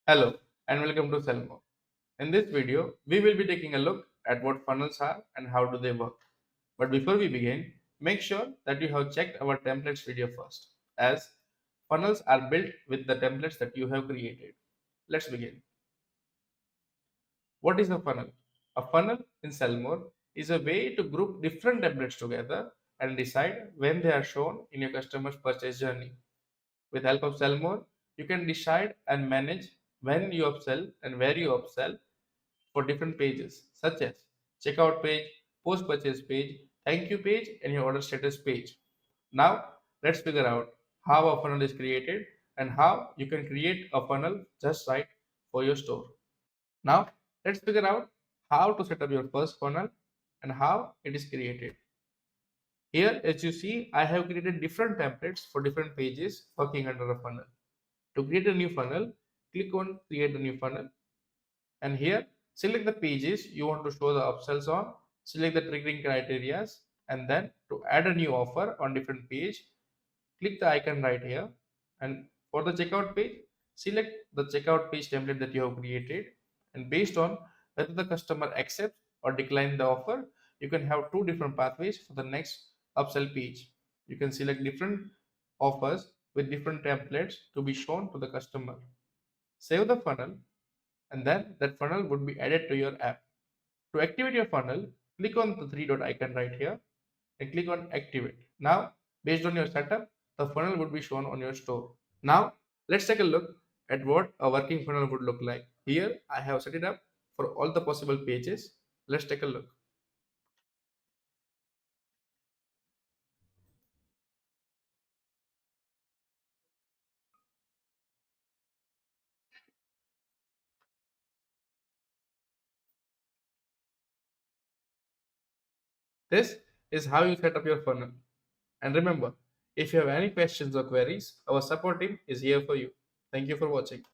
Hello and welcome to SellMore. In this video, we will be taking a look at what funnels are and how do they work. But before we begin, make sure that you have checked our templates video first, as funnels are built with the templates that you have created. Let's begin. What is a funnel? A funnel in SellMore is a way to group different templates together and decide when they are shown in your customer's purchase journey. With help of SellMore, you can decide and manage when you upsell and where you upsell for different pages, such as checkout page, post purchase page, thank you page, and your order status page. Now, let's figure out how a funnel is created and how you can create a funnel just right for your store. Now, let's figure out how to set up your first funnel and how it is created. Here, as you see, I have created different templates for different pages working under a funnel. To create a new funnel, click on create a new funnel, and here select the pages you want to show the upsells on, select the triggering criteria, and then to add a new offer on different page, click the icon right here. And for the checkout page, select the checkout page template that you have created, and based on whether the customer accepts or decline the offer, you can have two different pathways for the next upsell page. You can select different offers with different templates to be shown to the customer. Save the funnel, and then that funnel would be added to your app. To activate your funnel, click on the three dot icon right here and click on activate. Now, based on your setup, the funnel would be shown on your store. Now, let's take a look at what a working funnel would look like. Here, I have set it up for all the possible pages. Let's take a look. This is how you set up your funnel. And remember, if you have any questions or queries, our support team is here for you. Thank you for watching.